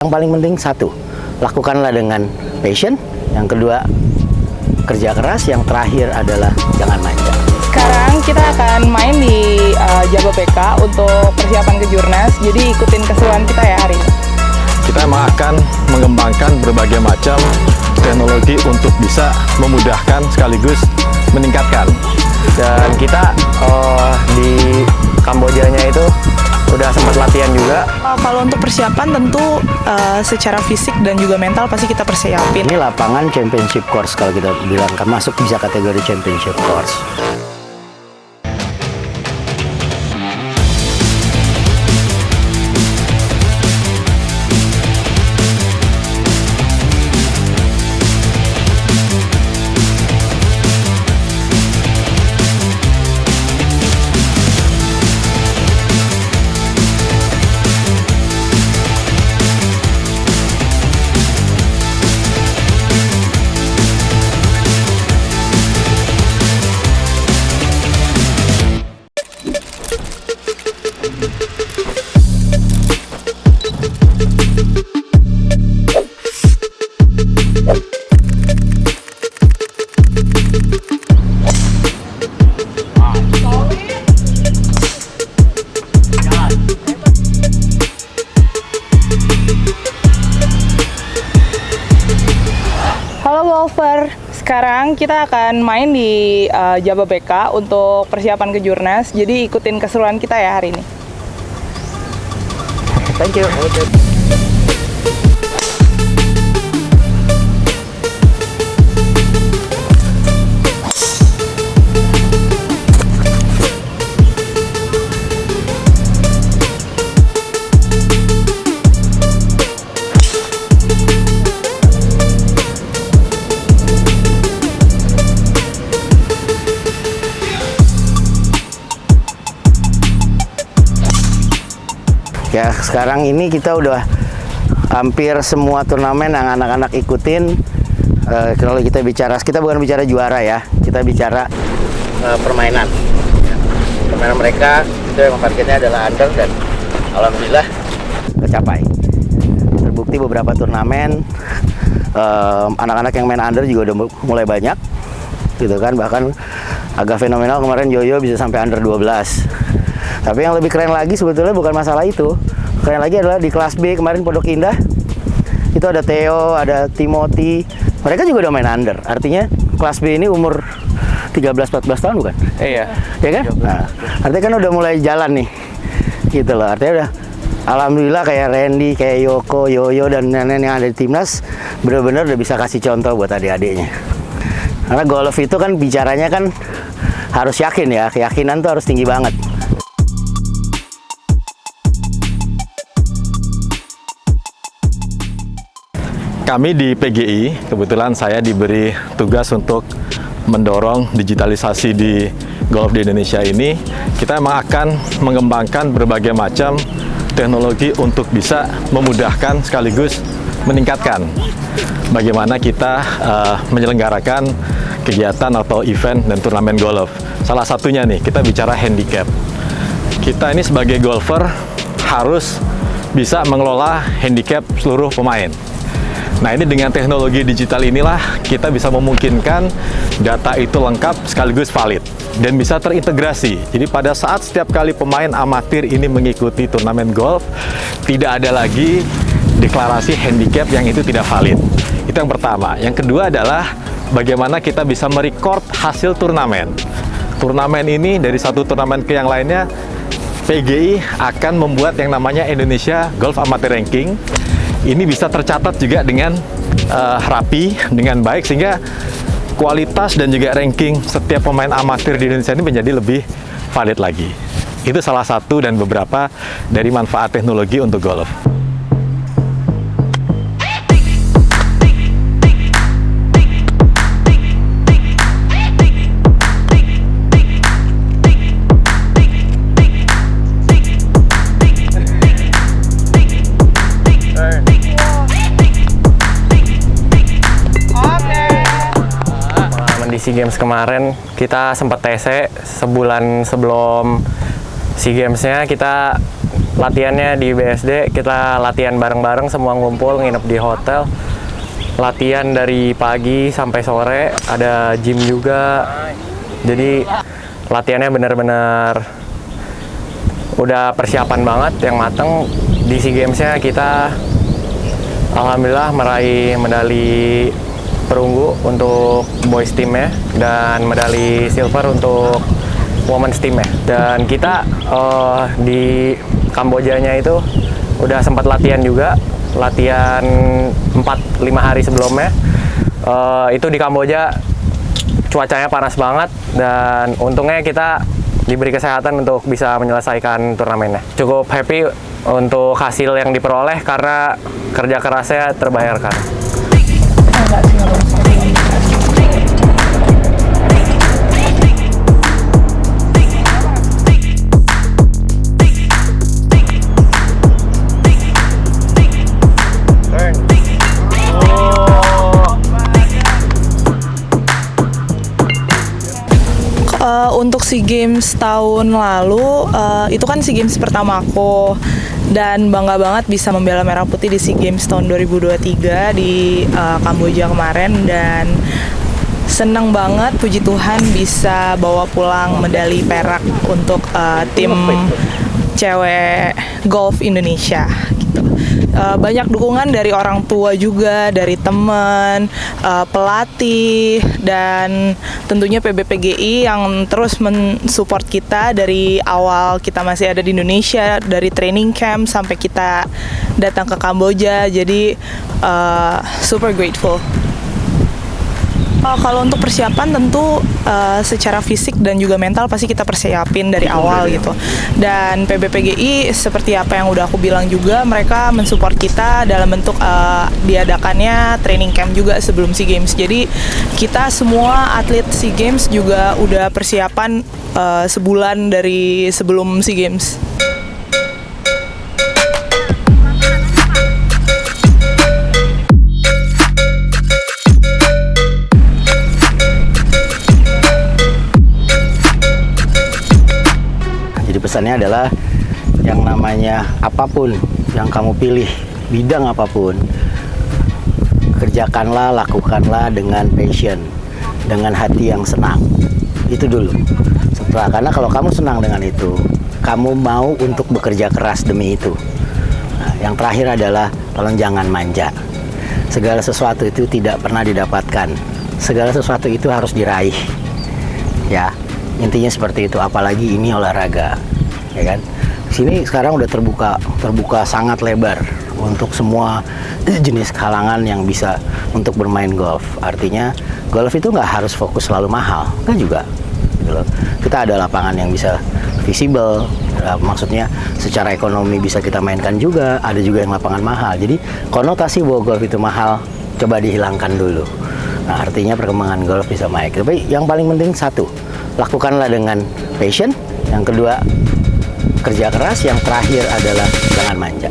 Yang paling penting satu, lakukanlah dengan passion. Yang kedua, kerja keras. Yang terakhir adalah jangan manja. Sekarang kita akan main di Jababeka untuk persiapan ke Jurnas. Jadi ikutin keseruan kita ya hari ini. Kita memang akan mengembangkan berbagai macam teknologi untuk bisa memudahkan sekaligus meningkatkan. Dan kita di Kambojanya itu udah sempat latihan juga. Kalau untuk persiapan tentu secara fisik dan juga mental pasti kita persiapin. Ini lapangan championship course kalau kita bilang, kan masuk bisa kategori championship course. Halo golfer, sekarang kita akan main di Jababeka untuk persiapan ke Jurnas. Jadi ikutin keseruan kita ya hari ini. Thank you. Ya, sekarang ini kita udah hampir semua turnamen yang anak-anak ikutin. Kalau kita bicara, kita bukan bicara juara ya, kita bicara permainan. Permainan mereka itu yang targetnya adalah under, dan alhamdulillah tercapai. Terbukti beberapa turnamen anak-anak yang main under juga udah mulai banyak, gitu kan. Bahkan agak fenomenal kemarin Yoyo bisa sampai under 12. Tapi yang lebih keren lagi sebetulnya bukan masalah itu. Keren lagi adalah di kelas B kemarin Pondok Indah. Itu ada Theo, ada Timothy. Mereka juga udah main under. Artinya kelas B ini umur 13-14 tahun bukan? Iya. Ya kan? Nah, artinya kan udah mulai jalan nih. Gitu loh. Artinya udah, alhamdulillah kayak Randy, kayak Yoko, Yoyo, dan nenek yang ada di timnas benar-benar udah bisa kasih contoh buat adik-adiknya. Karena golf itu kan bicaranya kan harus yakin ya. Keyakinan tuh harus tinggi banget. Kami di PGI, kebetulan saya diberi tugas untuk mendorong digitalisasi di golf di Indonesia ini. Kita memang akan mengembangkan berbagai macam teknologi untuk bisa memudahkan sekaligus meningkatkan bagaimana kita menyelenggarakan kegiatan atau event dan turnamen golf. Salah satunya nih, kita bicara handicap. Kita ini sebagai golfer harus bisa mengelola handicap seluruh pemain. Nah, ini dengan teknologi digital inilah kita bisa memungkinkan data itu lengkap sekaligus valid dan bisa terintegrasi. Jadi pada saat setiap kali pemain amatir ini mengikuti turnamen golf, tidak ada lagi deklarasi handicap yang itu tidak valid. Itu yang pertama. Yang kedua adalah bagaimana kita bisa merecord hasil turnamen. Turnamen ini dari satu turnamen ke yang lainnya, PGI akan membuat yang namanya Indonesia Golf Amateur Ranking. Ini bisa tercatat juga dengan rapi, dengan baik, sehingga kualitas dan juga ranking setiap pemain amatir di Indonesia ini menjadi lebih valid lagi. Itu salah satu dan beberapa dari manfaat teknologi untuk golf. SEA Games kemarin kita sempat TC sebulan sebelum SEA Games-nya, kita latihannya di BSD, kita latihan bareng-bareng, semua ngumpul, nginep di hotel. Latihan dari pagi sampai sore, ada gym juga. Jadi latihannya bener-bener udah persiapan banget, yang mateng. Di SEA Games-nya kita alhamdulillah meraih medali perunggu untuk boys team-nya dan medali silver untuk women's team-nya. Dan kita di Kambojanya itu udah sempat latihan juga, latihan 4-5 hari sebelumnya. Itu di Kamboja cuacanya panas banget, dan untungnya kita diberi kesehatan untuk bisa menyelesaikan turnamennya. Cukup happy untuk hasil yang diperoleh karena kerja kerasnya terbayarkan. Untuk SEA Games tahun lalu, itu kan SEA Games pertama aku, dan bangga banget bisa membela Merah Putih di SEA Games tahun 2023 di Kamboja kemarin, dan seneng banget, puji Tuhan bisa bawa pulang medali perak untuk tim cewek golf Indonesia gitu. Banyak dukungan dari orang tua juga, dari teman, pelatih, dan tentunya PBPGI yang terus mensupport kita dari awal kita masih ada di Indonesia, dari training camp sampai kita datang ke Kamboja. Jadi super grateful. Kalau untuk persiapan tentu secara fisik dan juga mental pasti kita persiapin dari awal gitu. Dan PBPGI seperti apa yang udah aku bilang juga, mereka mensupport kita dalam bentuk diadakannya training camp juga sebelum SEA Games. Jadi kita semua atlet SEA Games juga udah persiapan sebulan dari sebelum SEA Games. Pesannya adalah yang namanya apapun yang kamu pilih, bidang apapun, kerjakanlah, lakukanlah dengan passion, dengan hati yang senang. Itu dulu. Karena kalau kamu senang dengan itu, kamu mau untuk bekerja keras demi itu. Nah, yang terakhir adalah tolong jangan manja. Segala sesuatu itu tidak pernah didapatkan. Segala sesuatu itu harus diraih. Ya, intinya seperti itu. Apalagi ini olahraga. Ya kan, sini sekarang udah terbuka sangat lebar untuk semua jenis kalangan yang bisa untuk bermain golf. Artinya golf itu nggak harus fokus selalu mahal, kan juga gitu loh. Kita ada lapangan yang bisa visible, maksudnya secara ekonomi bisa kita mainkan juga. Ada juga yang lapangan mahal. Jadi konotasi bahwa golf itu mahal coba dihilangkan dulu. Nah, artinya perkembangan golf bisa baik. Tapi yang paling penting satu, lakukanlah dengan passion. Yang kedua, kerja keras. Yang terakhir adalah jangan manja.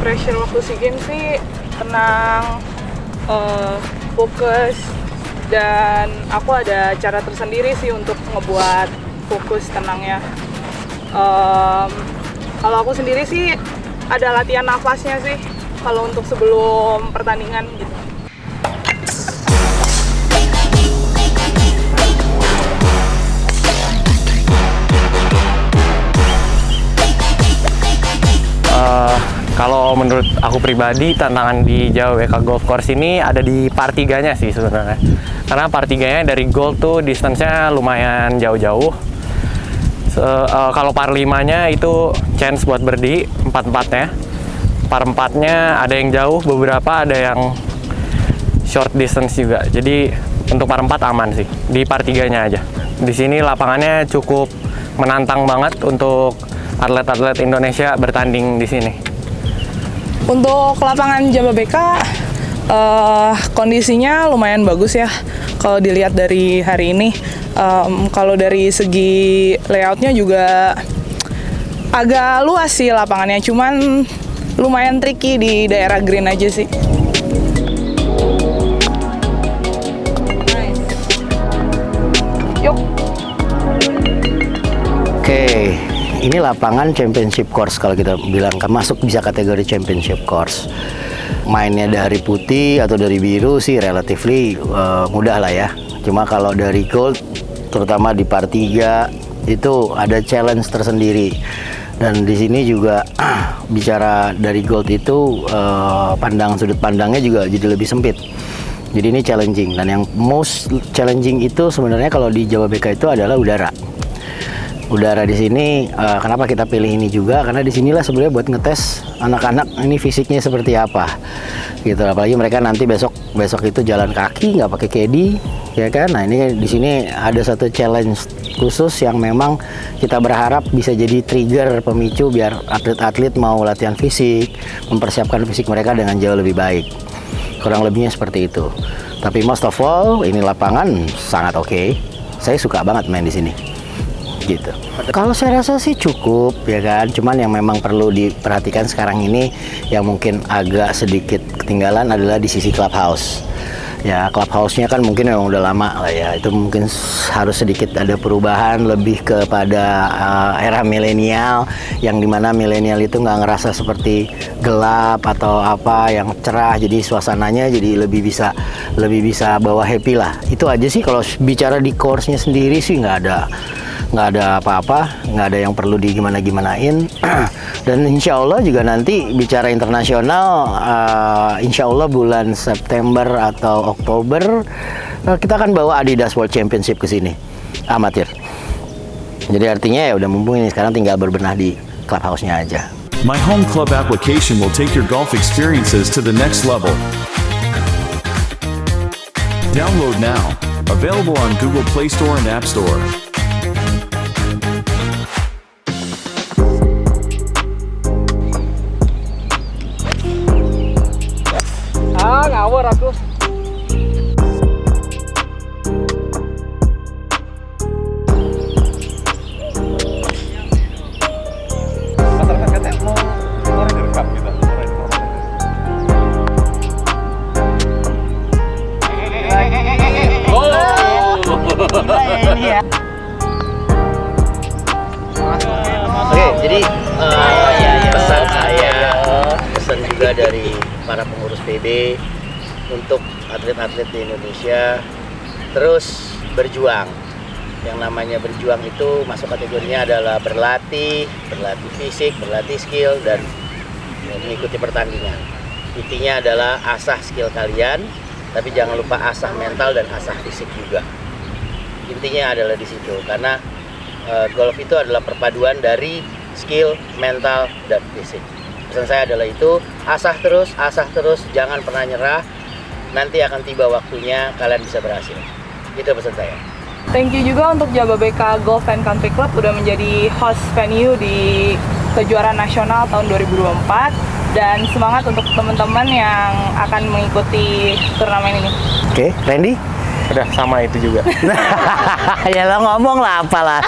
Pressure waktu SEA Games sih tenang, fokus, dan aku ada cara tersendiri sih untuk ngebuat fokus tenangnya. Kalau aku sendiri sih ada latihan nafasnya sih kalau untuk sebelum pertandingan gitu. Kalau menurut aku pribadi, tantangan di Jawa BK Golf Course ini ada di par 3-nya sih sebenarnya. Karena par 3-nya dari goal tuh distance-nya lumayan jauh-jauh. Kalau par 5-nya itu chance buat birdie, 4-4-nya. Par 4-nya ada yang jauh, beberapa ada yang short distance juga. Jadi untuk par 4 aman sih, di par 3-nya aja. Di sini lapangannya cukup menantang banget untuk atlet-atlet Indonesia bertanding di sini. Untuk lapangan Jababeka, kondisinya lumayan bagus ya kalau dilihat dari hari ini. Kalau dari segi layoutnya juga agak luas sih lapangannya, cuman lumayan tricky di daerah green aja sih. Yuk. Oke, ini lapangan championship course kalau kita bilang, kan masuk bisa kategori championship course. Mainnya dari putih atau dari biru sih relatively mudah lah ya. Cuma kalau dari gold, terutama di par 3 itu ada challenge tersendiri. Dan di sini juga bicara dari gold itu sudut pandangnya juga jadi lebih sempit. Jadi ini challenging, dan yang most challenging itu sebenarnya kalau di Jababeka itu adalah udara. Udara di sini, kenapa kita pilih ini juga? Karena di sinilah sebenarnya buat ngetes anak-anak ini fisiknya seperti apa, gitu. Apalagi mereka nanti besok itu jalan kaki nggak pakai kedi, ya kan? Nah ini di sini ada satu challenge khusus yang memang kita berharap bisa jadi trigger pemicu biar atlet-atlet mau latihan fisik, mempersiapkan fisik mereka dengan jauh lebih baik. Kurang lebihnya seperti itu. Tapi most of all, ini lapangan sangat oke. Saya suka banget main di sini. Gitu. Kalau saya rasa sih cukup ya kan, cuman yang memang perlu diperhatikan sekarang ini yang mungkin agak sedikit ketinggalan adalah di sisi clubhouse. Ya, clubhouse-nya kan mungkin memang udah lama lah ya, itu mungkin harus sedikit ada perubahan lebih kepada era milenial, yang dimana milenial itu nggak ngerasa seperti gelap atau apa yang cerah, jadi suasananya jadi lebih bisa bawa happy lah. Itu aja sih. Kalau bicara di course-nya sendiri sih nggak ada apa-apa, nggak ada yang perlu digimana-gimanain. Dan insya Allah juga nanti bicara internasional, insya Allah bulan September atau Oktober kita akan bawa Adidas World Championship ke sini, amatir. Jadi artinya ya udah mumpung ini sekarang tinggal berbenah di clubhouse-nya aja. My Home Club application will take your golf experiences to the next level. Download now. Available on Google Play Store and App Store. Ngawur aku. Masyarakat katanya mau direkam gitu. Oke, jadi pesan juga dari para pengurus PB untuk atlet-atlet di Indonesia terus berjuang. Yang namanya berjuang itu masuk kategorinya adalah berlatih fisik, berlatih skill, dan mengikuti pertandingan. Intinya adalah asah skill kalian, tapi jangan lupa asah mental dan asah fisik juga. Intinya adalah di situ, karena golf itu adalah perpaduan dari skill, mental, dan fisik. Pesan saya adalah itu, asah terus, jangan pernah nyerah. Nanti akan tiba waktunya kalian bisa berhasil. Itu pesan saya. Thank you juga untuk Jababeka Golf and Country Club udah menjadi host venue di kejuaraan nasional tahun 2024, dan semangat untuk teman-teman yang akan mengikuti turnamen ini. Oke, Randy? Udah sama itu juga. Ya lo ngomong lah apalah,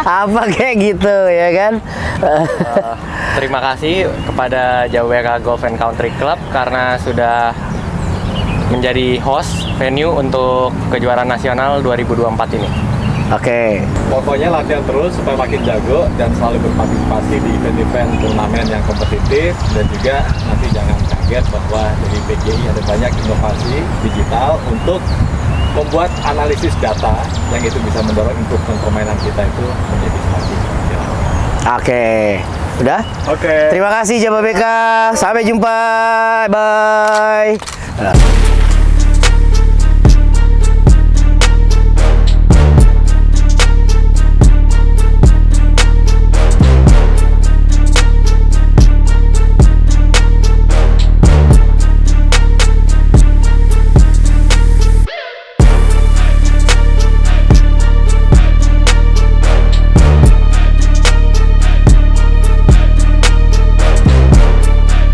apa kayak gitu ya kan. Terima kasih kepada Jababeka Golf and Country Club karena sudah menjadi host venue untuk kejuaraan nasional 2024 ini. Oke. Pokoknya latihan terus supaya makin jago dan selalu berpartisipasi di event-event turnamen yang kompetitif, dan juga nanti jangan kaget bahwa dari PGI ada banyak inovasi digital untuk membuat analisis data yang itu bisa mendorong improvement permainan kita itu menjadi semakin jelas. Oke. Udah? Oke. Terima kasih Jababeka. Sampai jumpa. Bye.